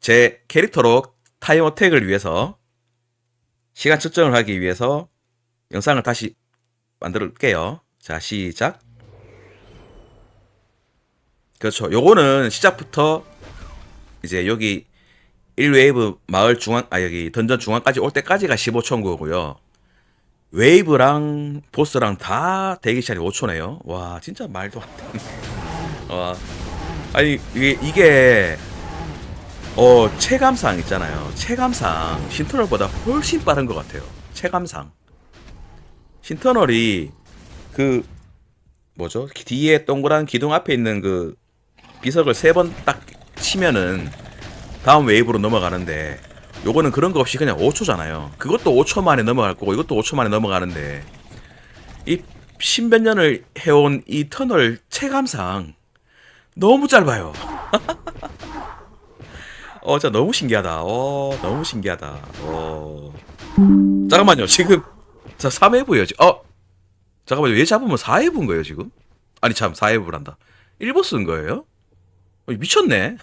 제 캐릭터로 타임 어택을 위해서 시간 측정을 하기 위해서 영상을 다시 만들어 볼게요. 자, 시작. 그렇죠. 요거는 시작부터 이제 여기 1웨이브 마을 중앙, 여기 던전 중앙까지 올 때까지가 15초인 거고요. 웨이브랑 보스랑 다 대기 시간이 5초네요. 와, 진짜 말도 안 되네. 와. 아니, 이게 체감상 있잖아요. 체감상 신터널보다 훨씬 빠른 것 같아요. 체감상. 신터널이 그 뭐죠? 뒤에 동그란 기둥 앞에 있는 그 비석을 3번 딱 치면은 다음 웨이브로 넘어가는데, 요거는 그런 거 없이 그냥 5초잖아요. 그것도 5초 만에 넘어갈 거고 이것도 5초 만에 넘어가는데, 이 십몇 년을 해온 이 터널 체감상 너무 짧아요. 진짜 너무 신기하다. 너무 신기하다. 잠깐만요. 지금 자 3회부예요. 잠깐만요. 얘 잡으면 4회부인 거예요, 지금? 아니 참, 4회부란다. 1보스인 거예요? 미쳤네.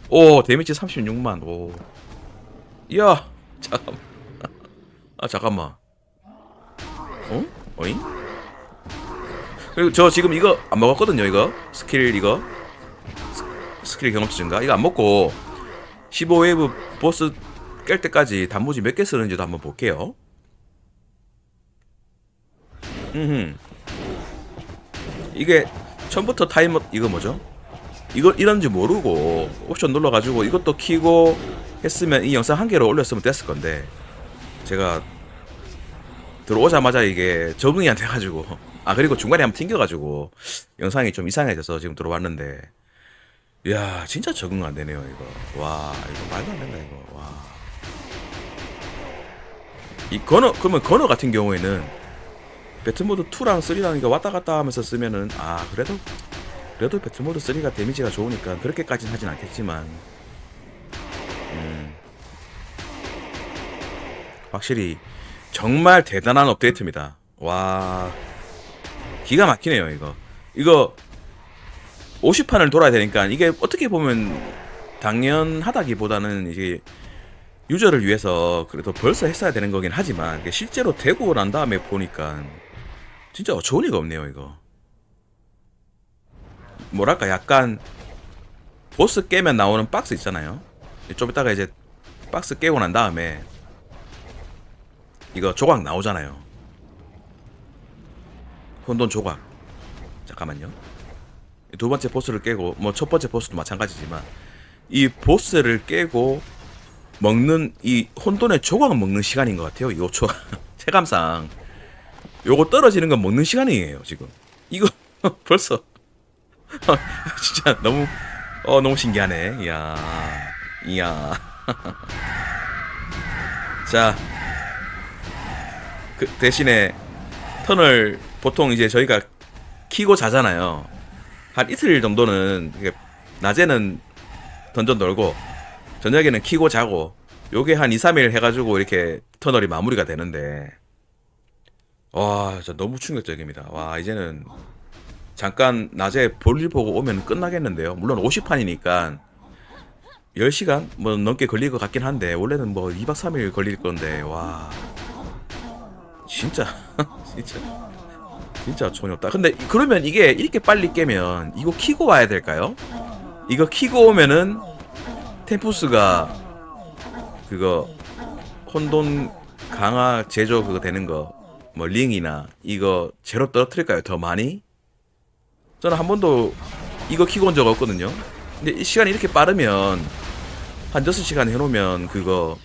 오, 데미지 36만. 오. 이야, 잠깐만. 잠깐만. 어잉? 그리고 저 지금 이거 안 먹었거든요, 이거. 스킬 경험치 증가. 이거 안 먹고 15웨이브 보스 깰 때까지 단무지 몇 개 쓰는지도 한번 볼게요. 이게 처음부터 타이머, 이거 뭐죠? 이걸 이런지 모르고 옵션 눌러가지고 이것도 키고 했으면 이 영상 한 개로 올렸으면 됐을 건데, 제가 들어오자마자 이게 적응이 안 돼가지고, 그리고 중간에 한번 튕겨가지고 영상이 좀 이상해져서 지금 들어왔는데, 이야, 진짜 적응 안 되네요, 이거. 와, 이거 말도 안 된다, 이거. 와. 그러면 건어 같은 경우에는 배틀모드 2랑 3랑 이거 왔다 갔다 하면서 쓰면은, 그래도 배틀모드 3가 데미지가 좋으니까 그렇게까지는 하진 않겠지만, 확실히 정말 대단한 업데이트입니다. 와, 기가 막히네요, 이거 50판을 돌아야 되니까, 이게 어떻게 보면 당연하다기보다는 이게 유저를 위해서 그래도 벌써 했어야 되는 거긴 하지만, 이게 실제로 되고 난 다음에 보니까 진짜 어처구니가 리가 없네요, 이거. 뭐랄까, 약간 보스 깨면 나오는 박스 있잖아요. 좀 이따가 이제 박스 깨고 난 다음에 이거 조각 나오잖아요. 혼돈 조각. 잠깐만요. 두 번째 보스를 깨고, 뭐 첫 번째 보스도 마찬가지지만, 이 보스를 깨고 먹는 이 혼돈의 조각을 먹는 시간인 것 같아요. 이 5초. 체감상 요거 떨어지는 건 먹는 시간이에요, 지금. 이거 벌써 진짜 너무 신기하네. 이야. 자, 그 대신에 터널 보통 이제 저희가 키고 자잖아요. 한 이틀 정도는 낮에는 던전 놀고 저녁에는 키고 자고, 요게 한 2, 3일 해가지고 이렇게 터널이 마무리가 되는데, 와, 진짜 너무 충격적입니다. 와, 이제는 잠깐 낮에 볼일 보고 오면 끝나겠는데요. 물론 50판이니까 10시간 뭐 넘게 걸릴 것 같긴 한데, 원래는 뭐 2박 3일 걸릴 건데, 와, 진짜 진짜 전혀 없다. 근데 그러면 이게 이렇게 빨리 깨면 이거 키고 와야 될까요? 이거 키고 오면은 템푸스가 그거 혼돈 강화 제조 그거 되는 거, 뭐 링이나 이거 제로 떨어뜨릴까요? 더 많이? 저는 한 번도 이거 키고 온 적 없거든요. 근데 시간이 이렇게 빠르면 한 6시간 해놓으면 그거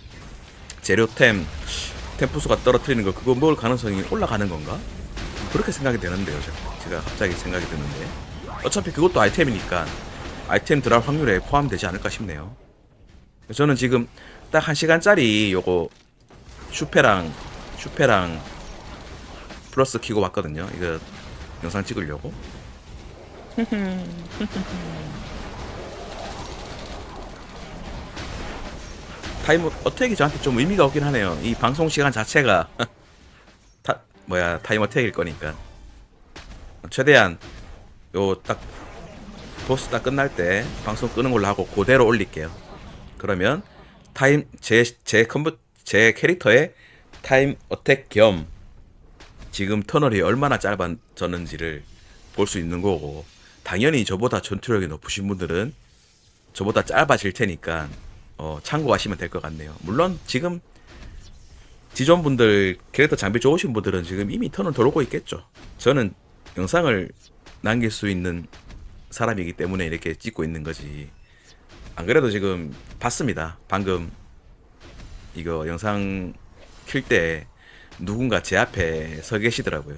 재료템 템푸스가 떨어뜨리는 거, 그거 먹을 가능성이 올라가는 건가? 그렇게 생각이 되는데요. 제가 갑자기 생각이 드는데, 어차피 그것도 아이템이니까 아이템 들어갈 확률에 포함되지 않을까 싶네요. 저는 지금 딱 1시간짜리 요거 슈페랑 플러스 키고 왔거든요. 이거 영상 찍으려고. 타임 어택이 저한테 좀 의미가 없긴 하네요. 이 방송 시간 자체가 타임 어택일 거니까 최대한 요 딱 보스 딱 끝날 때 방송 끄는 걸로 하고 그대로 올릴게요. 그러면 타임 제 캐릭터의 타임 어택 겸 지금 터널이 얼마나 짧아졌는지를 볼 수 있는 거고, 당연히 저보다 전투력이 높으신 분들은 저보다 짧아질 테니까 참고하시면 될 것 같네요. 물론 지금 지존 분들 캐릭터 장비 좋으신 분들은 지금 이미 터널 돌고 있겠죠. 저는 영상을 남길 수 있는 사람이기 때문에 이렇게 찍고 있는 거지. 안 그래도 지금 봤습니다. 방금 이거 영상 킬 때 누군가 제 앞에 서 계시더라고요.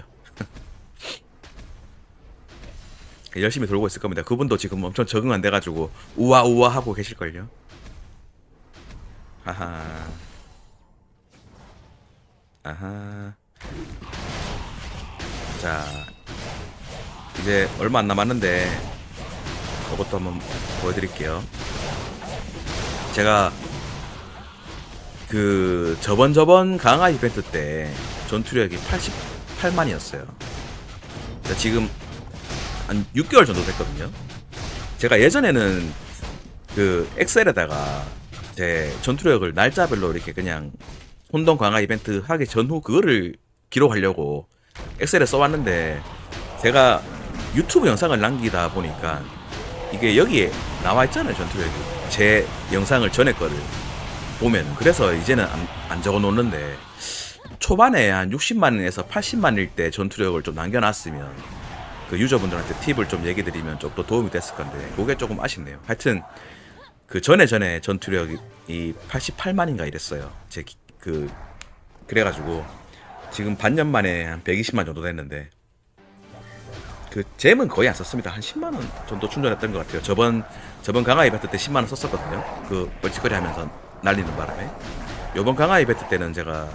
열심히 돌고 있을 겁니다. 그분도 지금 엄청 적응 안 돼가지고 우와 하고 계실걸요. 아하. 자, 이제 얼마 안 남았는데 그것도 한번 보여드릴게요. 제가 그 저번 강화 이벤트 때 전투력이 88만이었어요. 지금 한 6개월 정도 됐거든요. 제가 예전에는 그 엑셀에다가 제 전투력을 날짜별로 이렇게 그냥 혼돈 강화 이벤트 하기 전후 그거를 기록하려고 엑셀에 써왔는데, 제가 유튜브 영상을 남기다 보니까 이게 여기에 나와 있잖아요, 전투력이. 제 영상을 전에 거를 보면. 그래서 이제는 안 적어 놓는데, 초반에 한 60만에서 80만일 때 전투력을 좀 남겨놨으면 그 유저분들한테 팁을 좀 얘기 드리면 좀 더 도움이 됐을 건데, 그게 조금 아쉽네요. 하여튼 그 전에 전투력이 88만인가 이랬어요. 그래가지고 지금 반년 만에 한 120만 정도 됐는데, 그 잼은 거의 안 썼습니다. 한 10만 원 정도 충전했던 것 같아요. 저번 강화 이벤트 때 10만 원 썼었거든요. 그 멀찌거리 하면서 날리는 바람에. 요번 강화 이벤트 때는 제가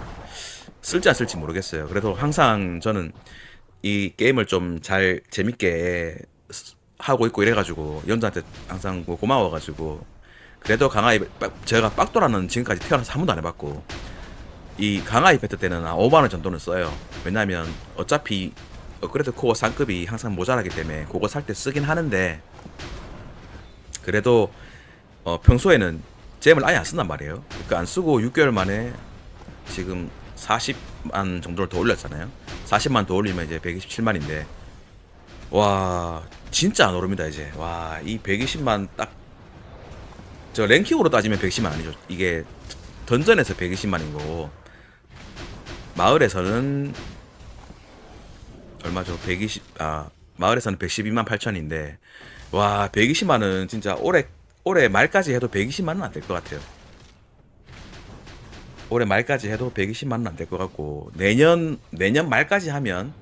쓸지 안 쓸지 모르겠어요. 그래도 항상 저는 이 게임을 좀 잘 재밌게 하고 있고 이래가지고 연주한테 항상 뭐 고마워가지고, 그래도 강화 이벤트 제가 빡도라는 지금까지 태어나서 한 번도 안 해봤고, 이 강화 이벤트 때는 5만원 정도는 써요. 왜냐면 어차피 업그레이드 코어 상급이 항상 모자라기 때문에 그거 살 때 쓰긴 하는데, 그래도 평소에는 잼을 아예 안 쓴단 말이에요. 그러니까 안 쓰고 6개월 만에 지금 40만 정도를 더 올렸잖아요. 40만 더 올리면 이제 127만인데 와 진짜 안 오릅니다 이제. 와 이 120만 딱 저 랭킹으로 따지면 110만 아니죠. 이게 던전에서 120만인 거고, 마을에서는 얼마죠? 마을에서는 112만 8천인데, 와 120만은 진짜 올해 말까지 해도 120만은 안 될 것 같아요. 올해 말까지 해도 120만은 안 될 것 같고, 내년 말까지 하면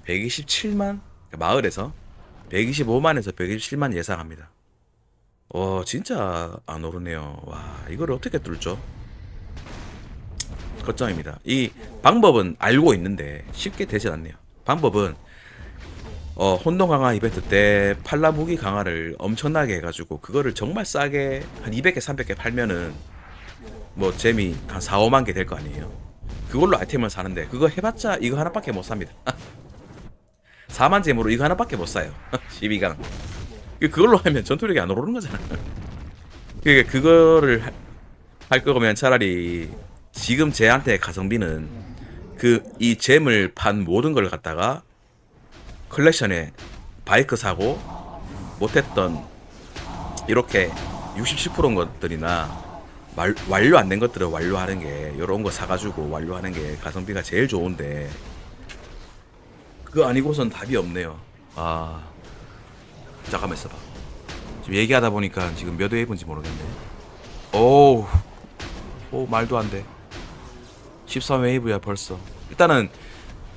127만, 마을에서 125만에서 127만 예상합니다. 진짜 안 오르네요. 와 이걸 어떻게 뚫죠? 걱정입니다. 이 방법은 알고 있는데 쉽게 되진 않네요. 방법은 혼돈 강화 이벤트 때 팔라 무기 강화를 엄청나게 해가지고 그거를 정말 싸게 한 200개 300개 팔면은 뭐 잼이 한 4, 5만 개 될 거 아니에요. 그걸로 아이템을 사는데 그거 해봤자 이거 하나밖에 못 삽니다. 4만 잼으로 이거 하나밖에 못 사요. 12강. 그걸로 하면 전투력이 안 오르는 거잖아. 그러니까 그거를 할 거면 차라리 지금 쟤한테 가성비는 이 잼을 판 모든 걸 갖다가 컬렉션에 바이크 사고 못했던 이렇게 67%인 것들이나 완료 안 된 것들을 완료하는 게, 이런 거 사가지고 완료하는 게 가성비가 제일 좋은데 그거 아니고선 답이 없네요. 잠깐만 있어봐. 지금 얘기하다 보니까 지금 몇 웨이브인지 모르겠네. 오 말도 안 돼. 13웨이브야 벌써. 일단은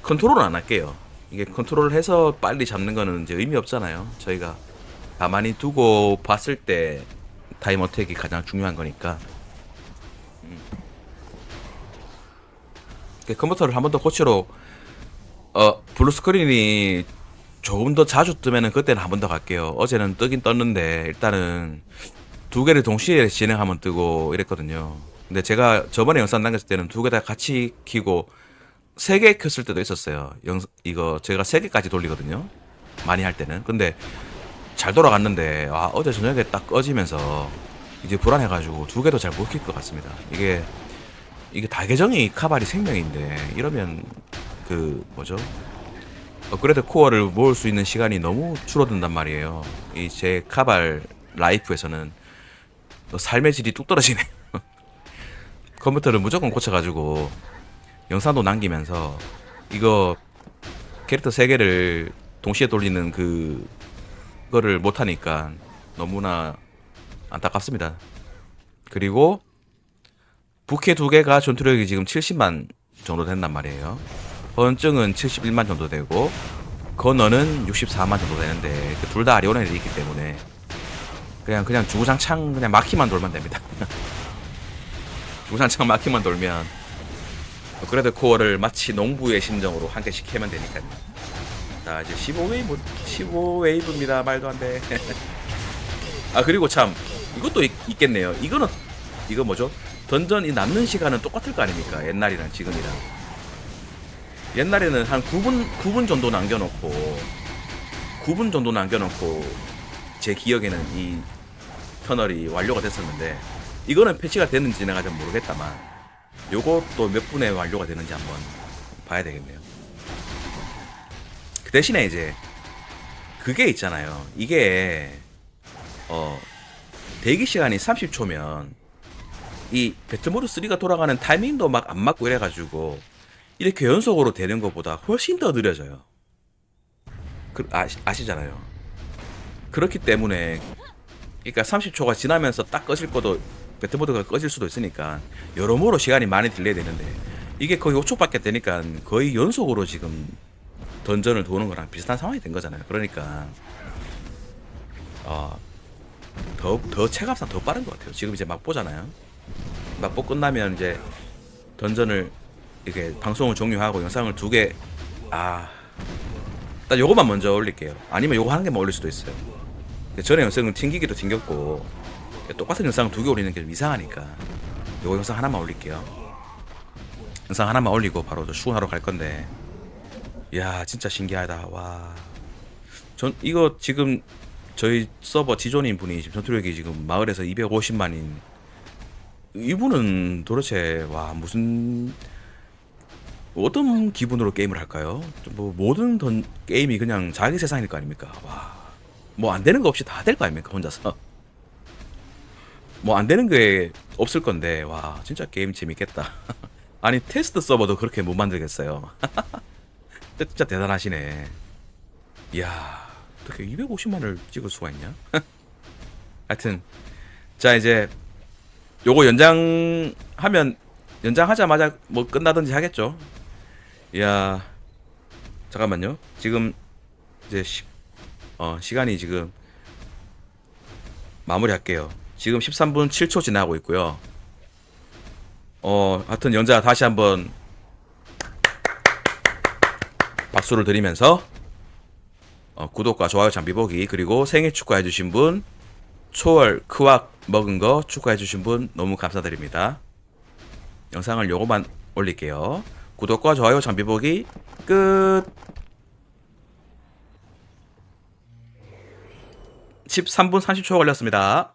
컨트롤은 안 할게요. 이게 컨트롤을 해서 빨리 잡는 거는 이제 의미 없잖아요. 저희가 가만히 두고 봤을 때 타임 어택이 가장 중요한 거니까. 컴퓨터를 한 번 더 고치러 블루 스크린이 조금 더 자주 뜨면은 그때는 한 번 더 갈게요. 어제는 뜨긴 떴는데 일단은 두 개를 동시에 진행하면 뜨고 이랬거든요. 근데 제가 저번에 영상 남겼을 때는 두 개 다 같이 키고 3개 켰을 때도 있었어요. 이거 제가 3개까지 돌리거든요. 많이 할 때는. 근데 잘 돌아갔는데 어제 저녁에 딱 꺼지면서 이제 불안해가지고 두 개도 잘 못 킬 것 같습니다. 이게 다계정이 카발이 생명인데 이러면 그 뭐죠? 업그레이드 코어를 모을 수 있는 시간이 너무 줄어든단 말이에요. 이 제 카발 라이프에서는 삶의 질이 뚝 떨어지네. 컴퓨터를 무조건 고쳐가지고 영상도 남기면서 이거 캐릭터 3개를 동시에 돌리는 그거를 못하니까 너무나 안타깝습니다. 그리고 부캐 2개가 전투력이 지금 70만 정도 된단 말이에요. 헌증은 71만 정도 되고 건어는 64만 정도 되는데 둘 다 아리오나에 있기 때문에 그냥 주구장창 그냥 마키만 돌면 됩니다. 주구장창 마키만 돌면 업그레이드 코어를 마치 농부의 심정으로 한 개씩 캐면 되니까요. 자 이제 15웨이브입니다. 말도 안 돼. 아 그리고 참 이것도 있겠네요. 이거 뭐죠? 던전이 남는 시간은 똑같을 거 아닙니까? 옛날이랑 지금이랑. 옛날에는 한 9분 정도 남겨놓고 제 기억에는 이 터널이 완료가 됐었는데 이거는 패치가 됐는지 내가 좀 모르겠다만 요것도 몇 분에 완료가 되는지 한번 봐야 되겠네요. 그 대신에 이제 그게 있잖아요. 이게 대기 시간이 30초면 이 배틀모드 3가 돌아가는 타이밍도 막 안 맞고 이래가지고 이렇게 연속으로 되는 것보다 훨씬 더 느려져요. 아시잖아요. 그렇기 때문에 그러니까 30초가 지나면서 딱 꺼질 것도 배틀모드가 꺼질 수도 있으니까 여러모로 시간이 많이 딜레이 되는데 이게 거의 5초밖에 되니까 거의 연속으로 지금 던전을 도는 거랑 비슷한 상황이 된 거잖아요. 그러니까 더 체감상 더 빠른 것 같아요. 지금 이제 막 보잖아요. 막보 끝나면 이제 던전을 이렇게 방송을 종료하고 영상을 2개 일단 요거만 먼저 올릴게요. 아니면 요거 한 개만 올릴 수도 있어요. 전에 영상은 튕기기도 튕겼고 똑같은 영상을 2개 올리는 게 좀 이상하니까 요거 영상 하나만 올릴게요. 영상 하나만 올리고 바로 저 출근하러 갈 건데 이야 진짜 신기하다. 와 전 이거 지금 저희 서버 지존인 분이 지금 전투력이 지금 마을에서 250만인 이분은 도대체 와 무슨 어떤 기분으로 게임을 할까요? 뭐 모든 게임이 그냥 자기 세상일 거 아닙니까? 와, 뭐 안 되는 거 없이 다 될 거 아닙니까? 혼자서 뭐 안 되는 게 없을 건데 와 진짜 게임 재밌겠다. 아니 테스트 서버도 그렇게 못 만들겠어요. 진짜 대단하시네. 이야 어떻게 250만을 찍을 수가 있냐? 하여튼 자 이제 요거 연장하자마자 뭐 끝나든지 하겠죠. 이야 잠깐만요. 지금 이제 시간이 지금 마무리할게요. 지금 13분 7초 지나고 있고요. 하여튼 연자 다시 한번 박수를 드리면서 구독과 좋아요 장비보기 그리고 생일 축하해주신 분 초월 크왁 먹은 거 축하해주신 분 너무 감사드립니다. 영상을 요거만 올릴게요. 구독과 좋아요 장비보기 끝. 13분 30초 걸렸습니다.